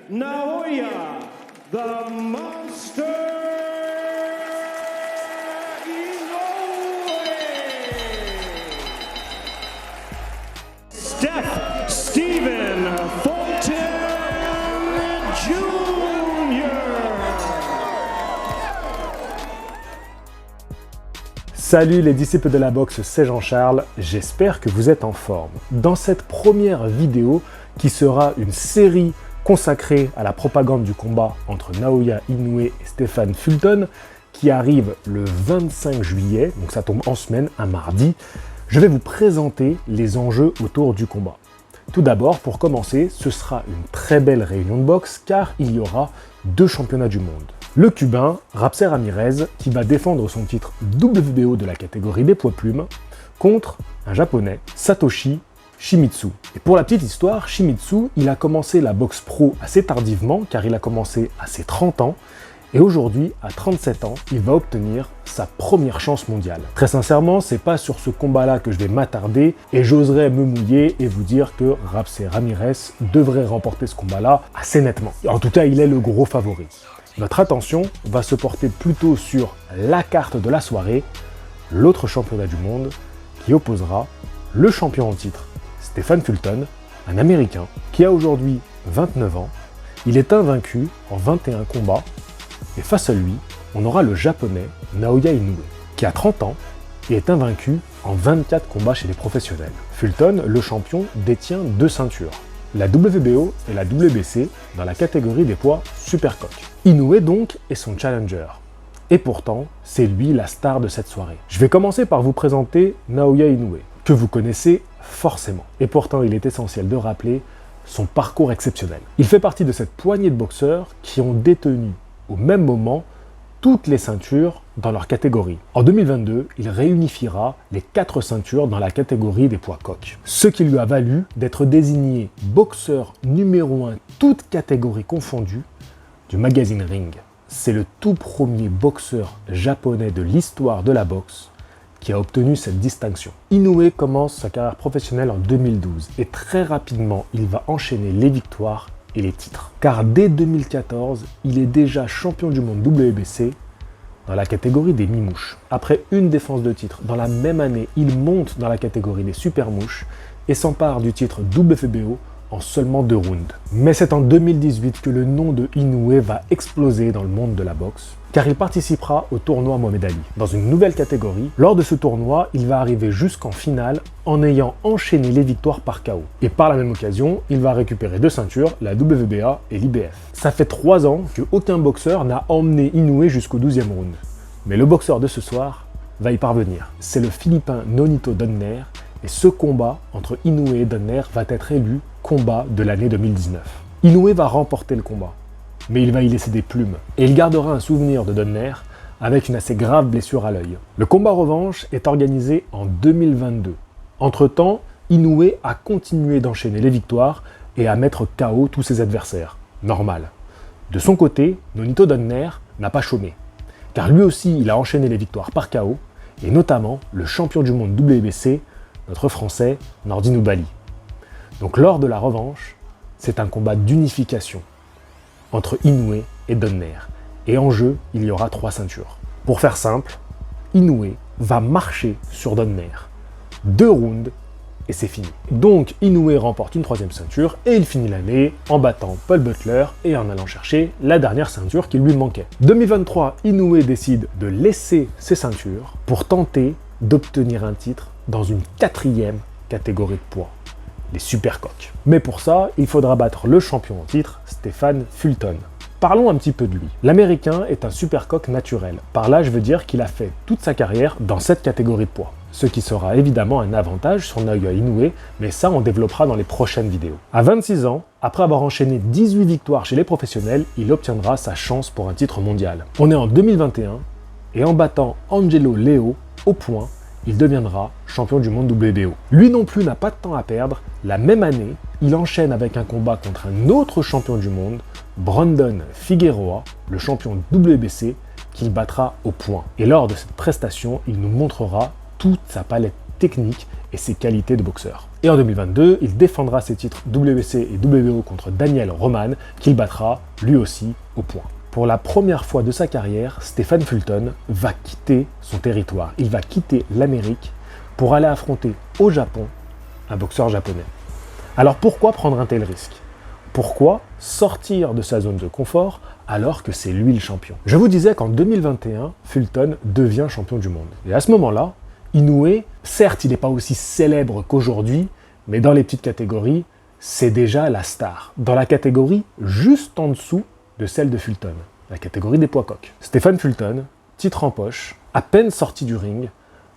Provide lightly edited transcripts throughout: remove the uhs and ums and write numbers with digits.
Naoya, the Monster Inoue. Steph Stephen Fulton Jr. Salut les disciples de la boxe, c'est Jean-Charles, j'espère que vous êtes en forme. Dans cette première vidéo, qui sera une série consacrée à la propagande du combat entre Naoya Inoue et Stephen Fulton, qui arrive le 25 juillet, donc ça tombe en semaine, un mardi, je vais vous présenter les enjeux autour du combat. Tout d'abord, pour commencer, ce sera une très belle réunion de boxe, car il y aura 2 championnats du monde. Le Cubain, Rapsé Ramirez, qui va défendre son titre WBO de la catégorie des poids plumes, contre un Japonais, Satoshi Shimizu. Et pour la petite histoire, Shimizu, il a commencé la boxe pro assez tardivement, car il a commencé à ses 30 ans, et aujourd'hui, à 37 ans, il va obtenir sa première chance mondiale. Très sincèrement, c'est pas sur ce combat-là que je vais m'attarder, et j'oserais me mouiller et vous dire que Rapsé Ramirez devrait remporter ce combat-là assez nettement. En tout cas, il est le gros favori. Notre attention va se porter plutôt sur la carte de la soirée, l'autre championnat du monde, qui opposera le champion en titre, Stephen Fulton, un Américain qui a aujourd'hui 29 ans. Il est invaincu en 21 combats, et face à lui, on aura le Japonais Naoya Inoue, qui a 30 ans et est invaincu en 24 combats chez les professionnels. Fulton, le champion, détient 2 ceintures, la WBO et la WBC dans la catégorie des poids supercoq. Inoue donc est son challenger. Et pourtant, c'est lui la star de cette soirée. Je vais commencer par vous présenter Naoya Inoue, que vous connaissez forcément. Et pourtant, il est essentiel de rappeler son parcours exceptionnel. Il fait partie de cette poignée de boxeurs qui ont détenu au même moment toutes les ceintures dans leur catégorie. En 2022, il réunifiera les 4 ceintures dans la catégorie des poids coqs. Ce qui lui a valu d'être désigné boxeur numéro 1, toutes catégories confondues, du magazine Ring. C'est le tout premier boxeur japonais de l'histoire de la boxe qui a obtenu cette distinction. Inoue commence sa carrière professionnelle en 2012 et très rapidement, il va enchaîner les victoires et les titres. Car dès 2014, il est déjà champion du monde WBC dans la catégorie des mi-mouches. Après une défense de titre, dans la même année, il monte dans la catégorie des super-mouches et s'empare du titre WBO en seulement 2 rounds. Mais c'est en 2018 que le nom de Inoue va exploser dans le monde de la boxe, car il participera au tournoi Mohamed Ali, dans une nouvelle catégorie. Lors de ce tournoi, il va arriver jusqu'en finale en ayant enchaîné les victoires par KO. Et par la même occasion, il va récupérer 2 ceintures, la WBA et l'IBF. Ça fait 3 ans qu'aucun boxeur n'a emmené Inoue jusqu'au 12e round. Mais le boxeur de ce soir va y parvenir. C'est le Philippin Nonito Donaire, et ce combat entre Inoue et Donaire va être élu combat de l'année 2019. Inoue va remporter le combat, mais il va y laisser des plumes, et il gardera un souvenir de Donaire avec une assez grave blessure à l'œil. Le combat revanche est organisé en 2022. Entre-temps, Inoue a continué d'enchaîner les victoires et à mettre KO tous ses adversaires. Normal. De son côté, Nonito Donaire n'a pas chômé, car lui aussi il a enchaîné les victoires par KO, et notamment le champion du monde WBC, notre Français Nordine Oubaali. Donc lors de la revanche, c'est un combat d'unification entre Inoue et Donaire. Et en jeu, il y aura 3 ceintures. Pour faire simple, Inoue va marcher sur Donaire. 2 rounds et c'est fini. Donc Inoue remporte une 3e ceinture et il finit l'année en battant Paul Butler et en allant chercher la dernière ceinture qui lui manquait. 2023, Inoue décide de laisser ses ceintures pour tenter d'obtenir un titre dans une 4e catégorie de poids, les supercoqs. Mais pour ça, il faudra battre le champion en titre, Stephen Fulton. Parlons un petit peu de lui. L'Américain est un supercoq naturel. Par là, je veux dire qu'il a fait toute sa carrière dans cette catégorie de poids. Ce qui sera évidemment un avantage sur Naoya Inoue, mais ça on développera dans les prochaines vidéos. À 26 ans, après avoir enchaîné 18 victoires chez les professionnels, il obtiendra sa chance pour un titre mondial. On est en 2021, et en battant Angelo Leo au point, il deviendra champion du monde WBO. Lui non plus n'a pas de temps à perdre. La même année, il enchaîne avec un combat contre un autre champion du monde, Brandon Figueroa, le champion WBC, qu'il battra au point. Et lors de cette prestation, il nous montrera toute sa palette technique et ses qualités de boxeur. Et en 2022, il défendra ses titres WC et WO contre Daniel Roman, qu'il battra lui aussi au point. Pour la première fois de sa carrière, Stephen Fulton va quitter son territoire. Il va quitter l'Amérique pour aller affronter au Japon un boxeur japonais. Alors pourquoi prendre un tel risque? Pourquoi sortir de sa zone de confort alors que c'est lui le champion? Je vous disais qu'en 2021, Fulton devient champion du monde. Et à ce moment-là, Inoue, certes, il n'est pas aussi célèbre qu'aujourd'hui, mais dans les petites catégories, c'est déjà la star. Dans la catégorie juste en dessous de celle de Fulton, la catégorie des poids coqs. Stephen Fulton, titre en poche, à peine sorti du ring,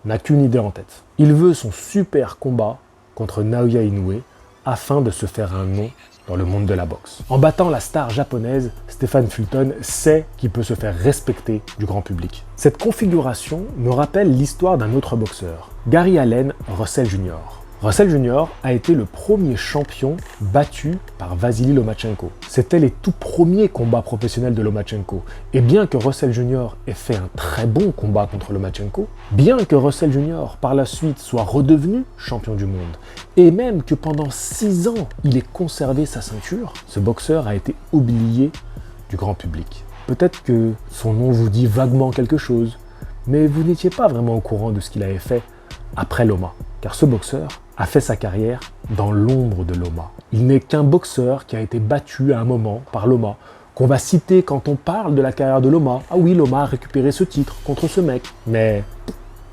n'a qu'une idée en tête. Il veut son super combat contre Naoya Inoue afin de se faire un nom dans le monde de la boxe. En battant la star japonaise, Stephen Fulton sait qu'il peut se faire respecter du grand public. Cette configuration me rappelle l'histoire d'un autre boxeur, Gary Allen Russell Jr. Russell Jr. a été le premier champion battu par Vasily Lomachenko. C'était les tout premiers combats professionnels de Lomachenko. Et bien que Russell Jr. ait fait un très bon combat contre Lomachenko, bien que Russell Jr. par la suite soit redevenu champion du monde, et même que pendant 6 ans il ait conservé sa ceinture, ce boxeur a été oublié du grand public. Peut-être que son nom vous dit vaguement quelque chose, mais vous n'étiez pas vraiment au courant de ce qu'il avait fait après Loma. Car ce boxeur a fait sa carrière dans l'ombre de Loma. Il n'est qu'un boxeur qui a été battu à un moment par Loma, qu'on va citer quand on parle de la carrière de Loma. Ah oui, Loma a récupéré ce titre contre ce mec. Mais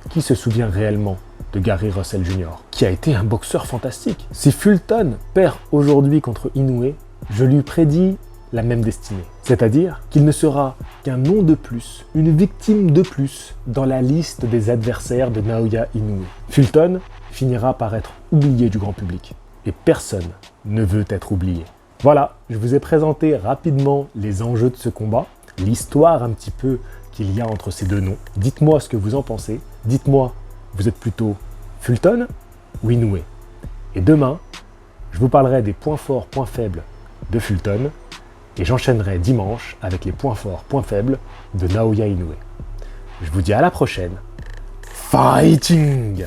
qui se souvient réellement de Gary Russell Jr., qui a été un boxeur fantastique? Si Fulton perd aujourd'hui contre Inoue, je lui prédis la même destinée. C'est-à-dire qu'il ne sera qu'un nom de plus, une victime de plus dans la liste des adversaires de Naoya Inoue. Fulton finira par être oublié du grand public. Et personne ne veut être oublié. Voilà, je vous ai présenté rapidement les enjeux de ce combat, l'histoire un petit peu qu'il y a entre ces deux noms. Dites-moi ce que vous en pensez. Dites-moi, vous êtes plutôt Fulton ou Inoue? Et demain, je vous parlerai des points forts, points faibles de Fulton, et j'enchaînerai dimanche avec les points forts, points faibles de Naoya Inoue. Je vous dis à la prochaine. Fighting!